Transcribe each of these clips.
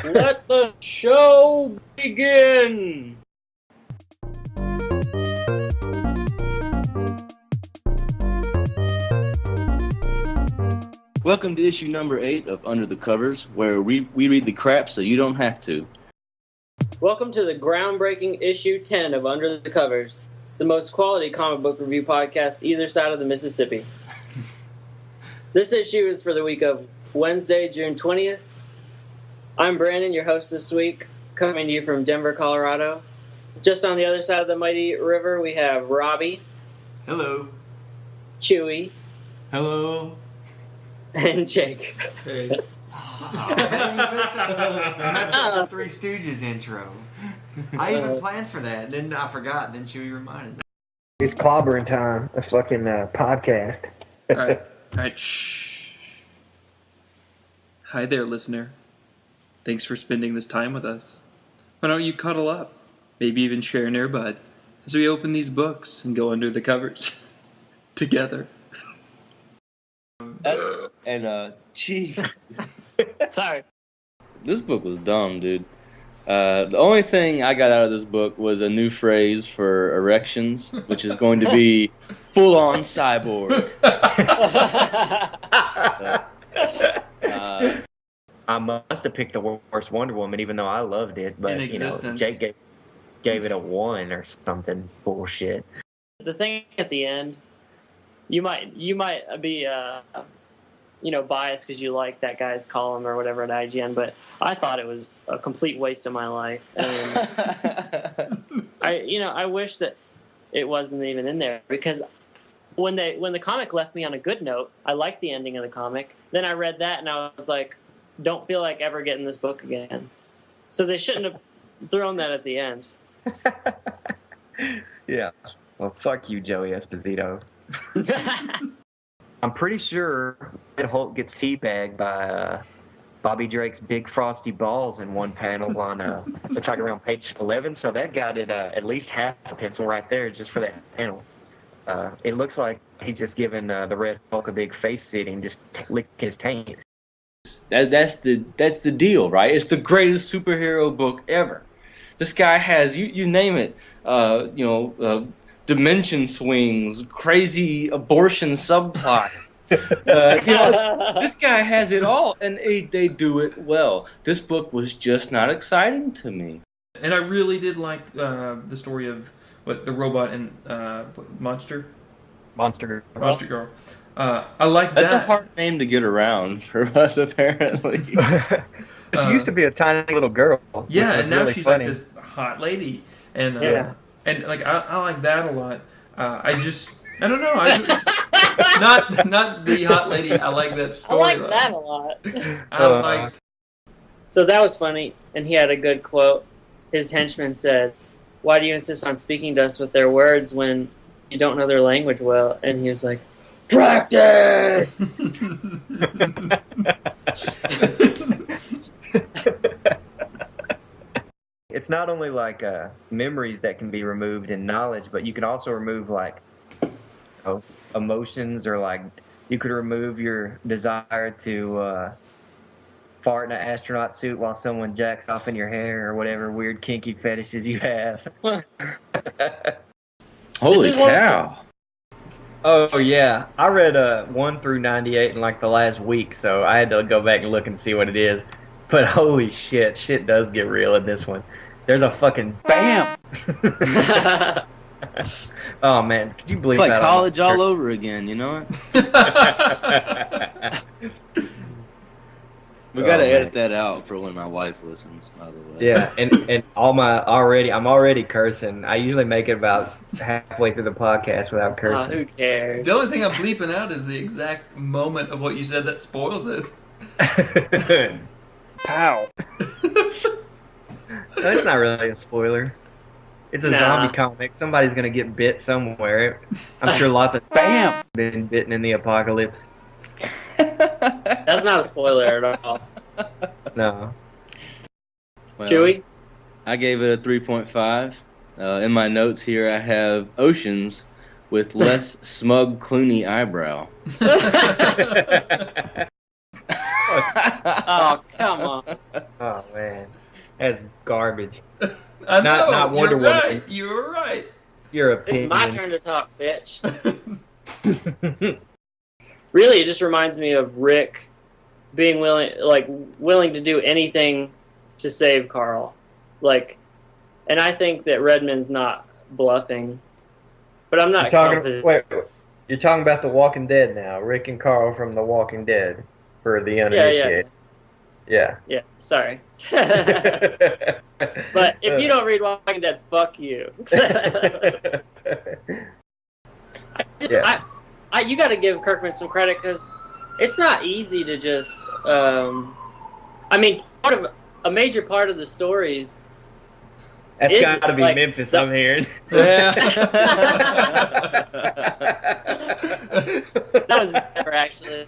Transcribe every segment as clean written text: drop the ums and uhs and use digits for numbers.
Let the show begin! Welcome to issue number 8 of Under the Covers, where we read the crap so you don't have to. Welcome to the groundbreaking issue 10 of Under the Covers, the most quality comic book review podcast either side of the Mississippi. This issue is for the week of Wednesday, June 20th. I'm Brandon, your host this week, coming to you from Denver, Colorado. Just on the other side of the mighty river, we have Robbie. Hello. Chewy. Hello. And Jake. Hey. I messed up the Three Stooges intro. I even planned for that, then I forgot, then Chewy reminded me. It's clobbering time. A fucking podcast. Alright, shh. Hi there, listener. Thanks for spending this time with us. Why don't you cuddle up? Maybe even share an earbud as we open these books and go under the covers together. Jeez. Sorry. This book was dumb, dude. The only thing I got out of this book was a new phrase for erections, which is going to be full-on cyborg. I must have picked the worst Wonder Woman, even though I loved it. But Jake gave it a 1 or something bullshit. The thing at the end, you might be biased because you like that guy's column or whatever at IGN, but I thought it was a complete waste of my life. And I wish that it wasn't even in there, because when the comic left me on a good note, I liked the ending of the comic. Then I read that and I was like, don't feel like ever getting this book again. So they shouldn't have thrown that at the end. Yeah. Well, fuck you, Joey Esposito. I'm pretty sure Red Hulk gets teabagged by Bobby Drake's big frosty balls in one panel on it's like around page 11. So that got it at least half a pencil right there just for that panel. It looks like he's just giving the Red Hulk a big face sitting, just lick his taint. That's the deal, right? It's the greatest superhero book ever. This guy has you name it. Dimension swings, crazy abortion subplot. This guy has it all, and they do it well. This book was just not exciting to me. And I really did like the story of the robot and Monster Girl. I like that. That's a hard name to get around for us, apparently. She used to be a tiny little girl. Yeah, and now really she's funny. like this hot lady, and And like I like that a lot. I don't know. Not the hot lady. I like that story. I like that a lot. I liked. So that was funny, and he had a good quote. His henchman said, "Why do you insist on speaking to us with their words when you don't know their language well?" And he was like, "Practice!" It's not only like memories that can be removed in knowledge, but you can also remove like emotions, or like you could remove your desire to fart in an astronaut suit while someone jacks off in your hair, or whatever weird kinky fetishes you have. Holy cow. Oh yeah, I read 1 through 98 in like the last week, so I had to go back and look and see what it is. But holy shit does get real in this one. There's a fucking BAM! Oh man, could you believe It's like that? college all over again, you know it? We gotta edit that out for when my wife listens, by the way. Yeah, and I'm already cursing. I usually make it about halfway through the podcast without cursing. Who cares? The only thing I'm bleeping out is the exact moment of what you said that spoils it. Pow. That's not really a spoiler. It's a zombie comic. Somebody's gonna get bit somewhere. I'm sure lots of BAM been bitten in the apocalypse. That's not a spoiler at all. No. Well, Chewy? I gave it a 3.5. In my notes here, I have oceans with less smug Clooney eyebrow. Oh, come on. Oh man, that's garbage. I know. Not Wonder You're Woman. right. You were right. Your It's opinion. my turn to talk, bitch. Really, it just reminds me of Rick being willing to do anything to save Carl. And I think that Redmond's not bluffing. But I'm not confident. Wait, you're talking about The Walking Dead now. Rick and Carl from The Walking Dead for the uninitiated. Yeah. Yeah, sorry. But if you don't read Walking Dead, fuck you. You got to give Kirkman some credit because it's not easy to just. A major part of the stories. That's got to be Memphis. I'm hearing. That was never actually.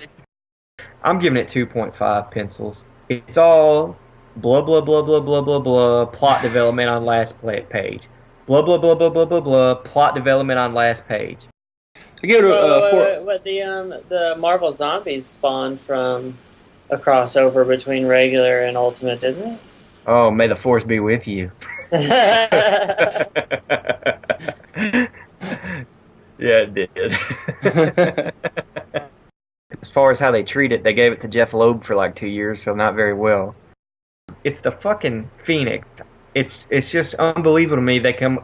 I'm giving it 2.5 pencils. It's all blah blah blah blah blah blah blah. Plot development on last page. Blah blah blah blah blah blah blah. Plot development on last page. I give it But the Marvel Zombies spawned from a crossover between regular and Ultimate, didn't it? Oh, may the force be with you. Yeah, it did. As far as how they treat it, they gave it to Jeff Loeb for like 2 years, so not very well. It's the fucking Phoenix. It's just unbelievable to me. They come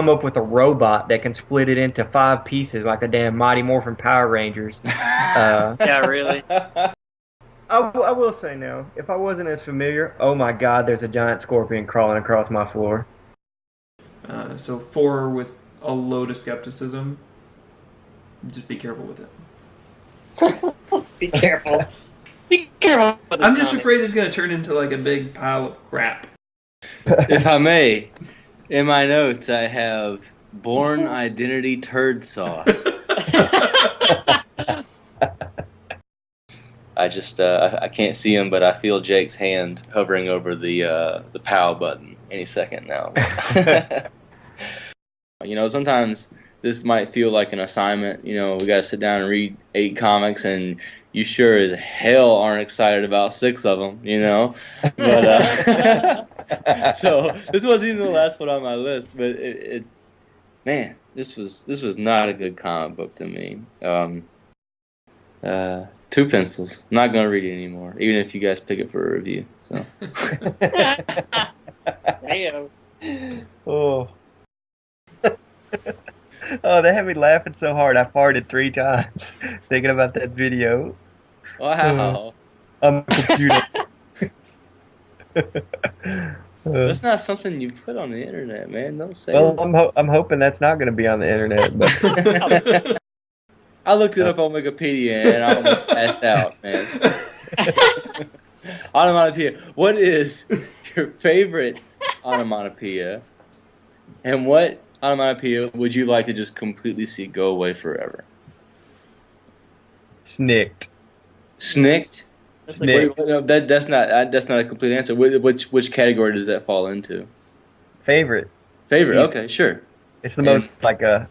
up with a robot that can split it into 5 pieces like the damn Mighty Morphin Power Rangers. Yeah, really. I will say no. If I wasn't as familiar, oh my God, there's a giant scorpion crawling across my floor. So 4 with a load of skepticism. Just be careful with it. Be careful. Be careful. I'm just afraid it's going to turn into like a big pile of crap. If I may, in my notes I have Born Identity Turd Sauce. I just I can't see him, but I feel Jake's hand hovering over the POW button any second now. Sometimes this might feel like an assignment. We got to sit down and read 8 comics, and you sure as hell aren't excited about 6 of them. But so this wasn't even the last one on my list, but man, this was not a good comic book to me. 2 pencils. I'm not gonna read it anymore, even if you guys pick it for a review. So. Damn. Oh. Oh, they had me laughing so hard I farted 3 times thinking about that video. Wow. On the computer. That's not something you put on the internet, man. Don't say. Well, I'm hoping that's not going to be on the internet. But I looked it up on Wikipedia and I almost passed out, man. Onomatopoeia. What is your favorite onomatopoeia? And what onomatopoeia would you like to just completely see go away forever? Snicked. Snicked? Snicked. That's not a complete answer. Which category does that fall into? Favorite. Favorite. Okay, sure. It's the most like right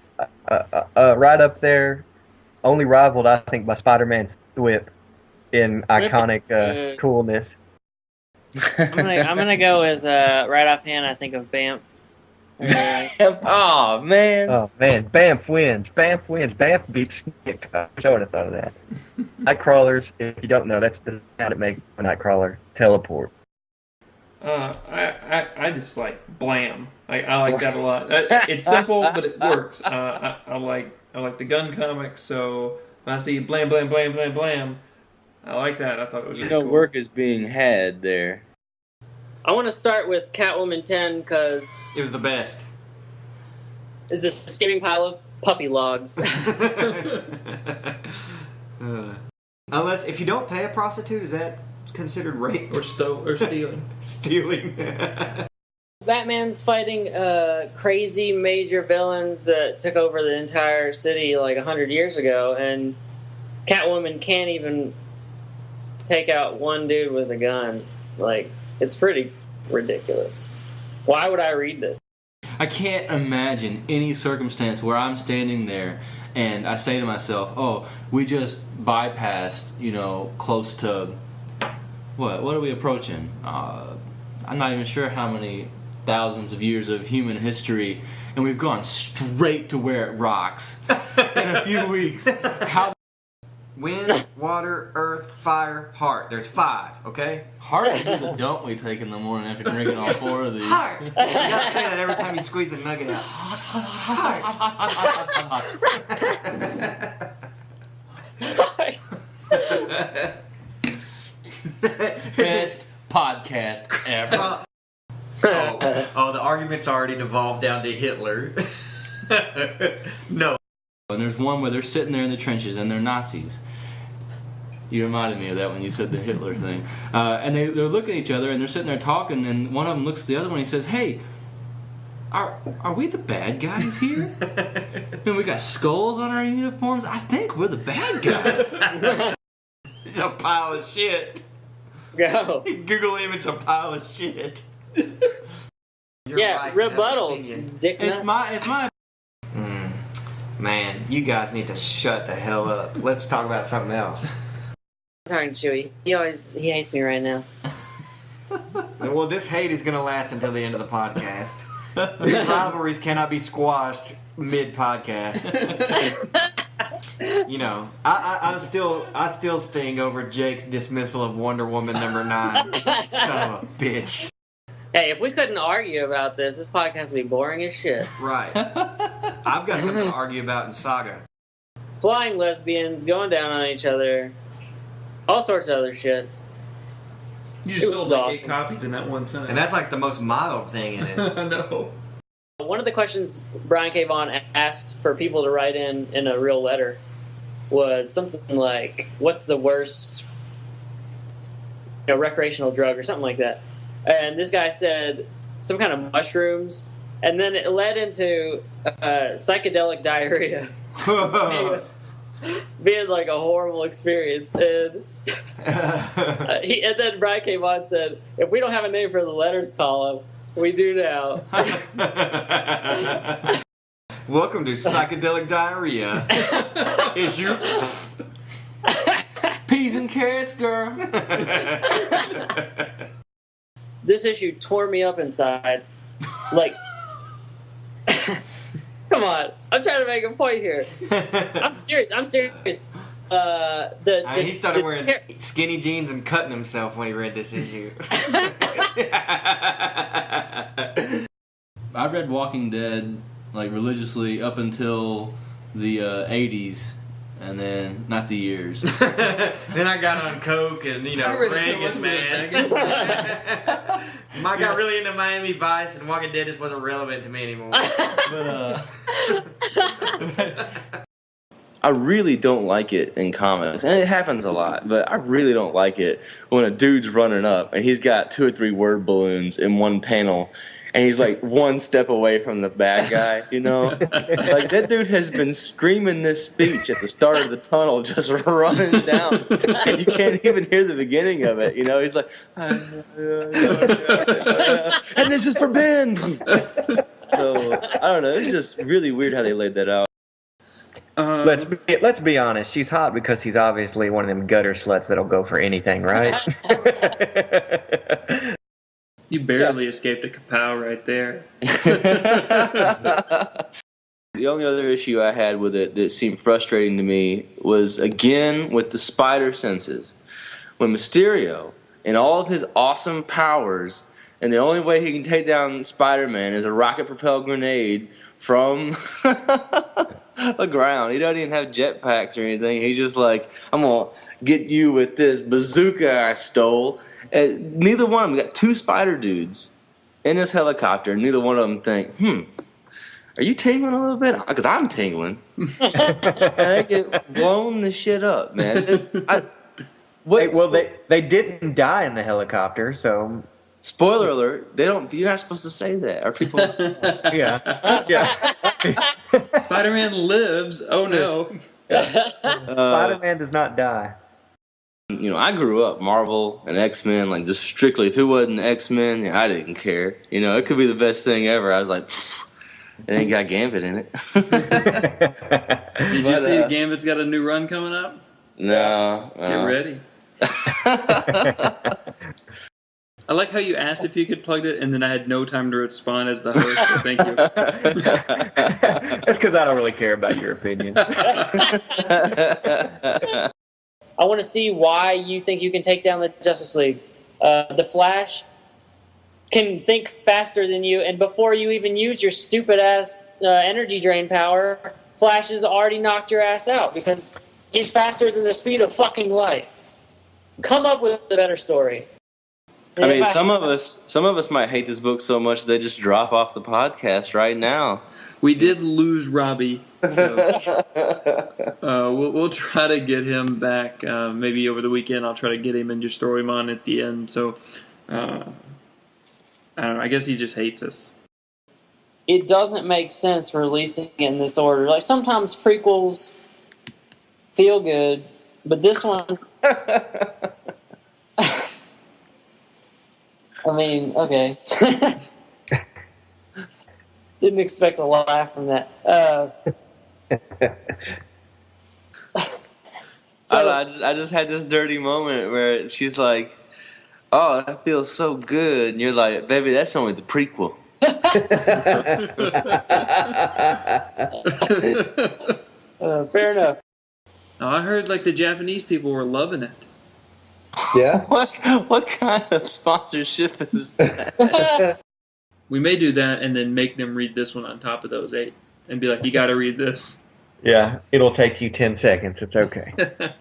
up there. Only rivaled, I think, by Spider-Man's whip in iconic coolness. I'm gonna go with right offhand. I think of Bamf. Oh man! Oh man! Bamf wins. Bamf wins. Bamf beats Snick. I would have thought of that. Nightcrawlers. If you don't know, that's how to make a Nightcrawler teleport. I just like Blam. I like that a lot. It's simple, but it works. I like the gun comics, so when I see Blam, Blam, Blam, Blam, Blam, I like that. I thought it was really cool. Work is being had there. I want to start with Catwoman 10 because it was the best. It's a steaming pile of puppy logs. Unless, if you don't pay a prostitute, is that considered rape? Or stealing. Stealing. Batman's fighting crazy major villains that took over the entire city like 100 years ago, and Catwoman can't even take out one dude with a gun. Like, it's pretty ridiculous. Why would I read this? I can't imagine any circumstance where I'm standing there and I say to myself, oh, we just bypassed, close to What are we approaching? I'm not even sure how many thousands of years of human history, and we've gone straight to where it rocks in a few weeks. How? Wind, water, earth, fire, heart. There's 5, okay? Heart is the dump we take in the morning after drinking all 4 of these. Heart! You gotta say that every time you squeeze a nugget out. Best podcast ever. Oh, the argument's already devolved down to Hitler. No. And there's one where they're sitting there in the trenches and they're Nazis. You reminded me of that when you said the Hitler thing. And they're looking at each other and they're sitting there talking, and one of them looks at the other one and he says, "Hey, are we the bad guys here? And we got skulls on our uniforms. I think we're the bad guys." It's a pile of shit. Go. Google image a pile of shit. You're Yeah, right to have an rebuttal. opinion. Dick nuts. It's my. Man, you guys need to shut the hell up. Let's talk about something else. I'm talking to Chewy. He hates me right now. Well, this hate is going to last until the end of the podcast. These rivalries cannot be squashed mid-podcast. You know, I still sting over Jake's dismissal of Wonder Woman #9. Son of a bitch. Hey, if we couldn't argue about this podcast would be boring as shit. Right. I've got something to argue about in Saga. Flying lesbians, going down on each other, all sorts of other shit. You It just sold was like awesome. 8 copies in that one time. And that's like the most mild thing in it. No. One of the questions Brian K. Vaughan asked for people to write in a real letter was something like, "What's the worst, recreational drug?" or something like that. And this guy said some kind of mushrooms, and then it led into psychedelic diarrhea being like a horrible experience. And and then Brian K. Vaughan said, "If we don't have a name for the letters column, we do now." Welcome to Psychedelic Diarrhea. Issue. Peas and carrots, girl. This issue tore me up inside. Like, come on, I'm trying to make a point here. I'm serious. He started wearing skinny jeans and cutting himself when he read this issue. I read Walking Dead like religiously up until the 80s, and then not the years. Then I got on coke and Reagan, man. I got really into Miami Vice, and Walking Dead just wasn't relevant to me anymore. But I really don't like it in comics, and it happens a lot, but I really don't like it when a dude's running up and he's got 2 or 3 word balloons in one panel, and he's like one step away from the bad guy, Like, that dude has been screaming this speech at the start of the tunnel, just running down, and you can't even hear the beginning of it, He's like, and this is for Ben! So, I don't know, it's just really weird how they laid that out. Let's be honest. She's hot because he's obviously one of them gutter sluts that'll go for anything, right? You barely escaped a kapow right there. The only other issue I had with it that seemed frustrating to me was, again, with the spider senses. When Mysterio, in all of his awesome powers, and the only way he can take down Spider-Man is a rocket-propelled grenade from the ground. He doesn't even have jetpacks or anything. He's just like, "I'm going to get you with this bazooka I stole." And neither one of them, we got 2 spider dudes in this helicopter. Neither one of them think, are you tingling a little bit? Because I'm tingling. And they get blown the shit up, man. They didn't die in the helicopter, so... Spoiler alert, you're not supposed to say that. Are people... Yeah. Spider-Man lives. Oh, no. Spider-Man does not die. I grew up Marvel and X-Men, like just strictly. If it wasn't X-Men, I didn't care. It could be the best thing ever. I was like, it ain't got Gambit in it. Did you see Gambit's got a new run coming up? No. Get ready. I like how you asked if you could plug it, and then I had no time to respond as the host. So thank you. That's because I don't really care about your opinion. I want to see why you think you can take down the Justice League. The Flash can think faster than you, and before you even use your stupid ass energy drain power, Flash has already knocked your ass out because he's faster than the speed of fucking light. Come up with a better story. I mean, some of us might hate this book so much they just drop off the podcast right now. We did lose Robbie. So, we'll try to get him back maybe over the weekend. I'll try to get him and just throw him on at the end. So, I don't know. I guess he just hates us. It doesn't make sense releasing it in this order. Like, sometimes prequels feel good, but this one... I mean, okay. Didn't expect a laugh from that. I just had this dirty moment where she's like, "Oh, that feels so good," and you're like, "Baby, that's only the prequel." Fair enough. Oh, I heard like the Japanese people were loving it. Yeah. What kind of sponsorship is that? We may do that and then make them read this one on top of those 8 and be like, you got to read this. Yeah, it'll take you 10 seconds. It's okay.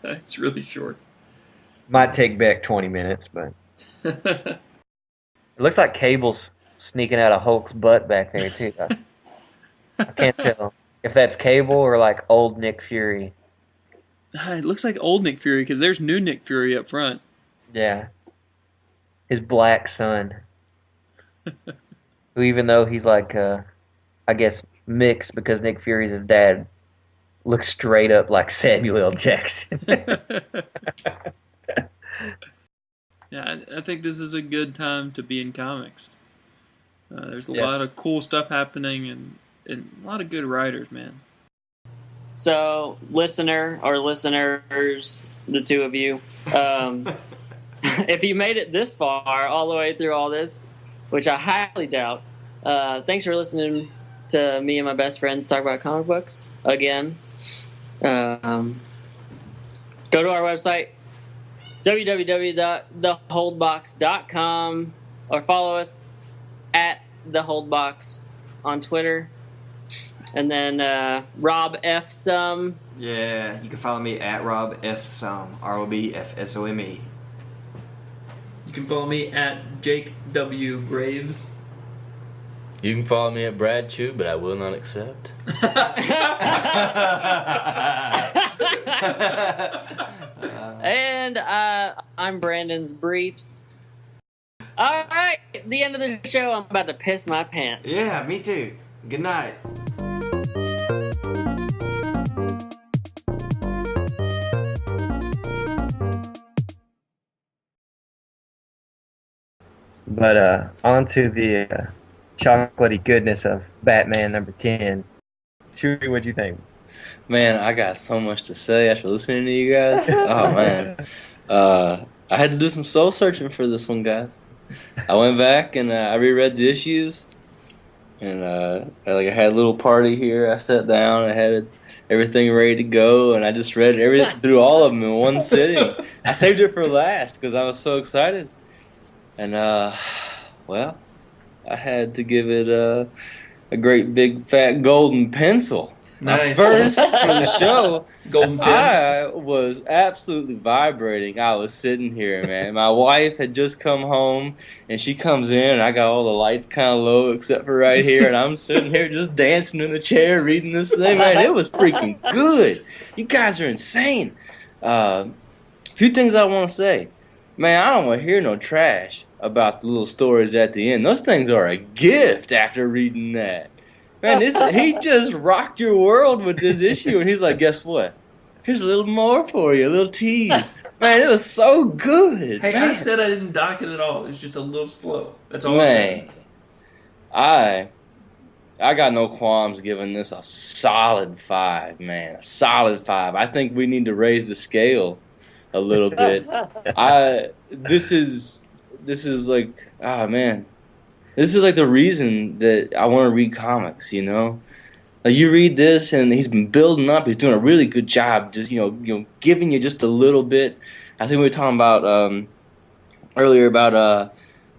It's really short. Might take back 20 minutes, but it looks like Cable's sneaking out of Hulk's butt back there too. I can't tell if that's Cable or like old Nick Fury. It looks like old Nick Fury because there's new Nick Fury up front. Yeah. His black son. Who, even though he's like, I guess, mixed because Nick Fury's his dad, looks straight up like Samuel L. Jackson. Yeah, I think this is a good time to be in comics. There's a lot of cool stuff happening and a lot of good writers, man. So, listeners, the two of you, if you made it this far, all the way through all this, which I highly doubt, thanks for listening to me and my best friends talk about comic books again. Go to our website, www.theholdbox.com, or follow us at theholdbox on Twitter. And then Rob F. Sum. Yeah, you can follow me at Rob F. Sum, ROBFSOME. You can follow me at Jake W. Graves. You can follow me at Brad Chew, but I will not accept. And I'm Brandon's Briefs. All right, the end of the show. I'm about to piss my pants. Yeah, me too. Good night. But on to the chocolatey goodness of Batman number 10. Chewie, what'd you think? Man, I got so much to say after listening to you guys. Oh, man. I had to do some soul searching for this one, guys. I went back and I reread the issues. And I had a little party here. I sat down. I had everything ready to go. And I just read everything through all of them in one sitting. I saved it for last because I was so excited. And, well, I had to give it a great big fat golden pencil. Nice. First for the show, Golden pen. I was absolutely vibrating. I was sitting here, man. My wife had just come home, and she comes in, and I got all the lights kind of low except for right here, and I'm sitting here just dancing in the chair reading this thing. Man, it was freaking good. You guys are insane. A few things I want to say. Man, I don't want to hear no trash about the little stories at the end. Those things are a gift after reading that. Man, he just rocked your world with this issue, and he's like, guess what? Here's a little more for you, a little tease. Man, it was so good. Hey, man. I said I didn't dock it at all. It's just a little slow. That's all I said. Man, I got no qualms giving this a solid 5, man. A solid 5. I think we need to raise the scale a little bit. This is like, oh man, this is like the reason that I want to read comics. You know, like you read this, and he's been building up. He's doing a really good job, just giving you just a little bit. I think we were talking about earlier about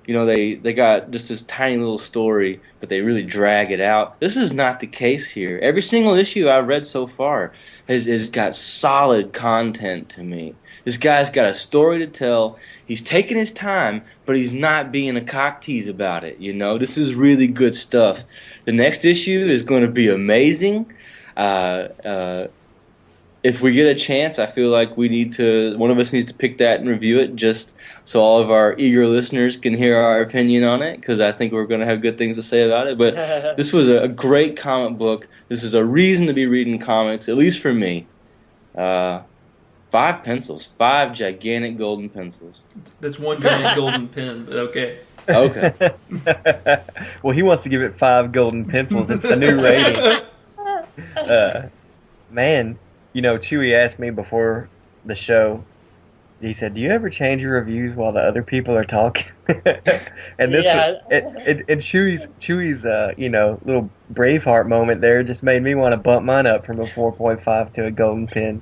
they got just this tiny little story, but they really drag it out. This is not the case here. Every single issue I've read so far has got solid content to me. This guy's got a story to tell. He's taking his time, but he's not being a cock tease about it. This is really good stuff. The next issue is going to be amazing. If we get a chance, I feel like one of us needs to pick that and review it, just so all of our eager listeners can hear our opinion on it, because I think we're going to have good things to say about it. But this was a great comic book. This is a reason to be reading comics, at least for me. 5 pencils, 5 gigantic golden pencils. That's one giant golden pen, but okay. Okay. Well, he wants to give it 5 golden pencils. It's the new rating. Man, Chewy asked me before the show. He said, "Do you ever change your reviews while the other people are talking?" And this was, and Chewy's little Braveheart moment there just made me want to bump mine up from a 4.5 to a golden pen.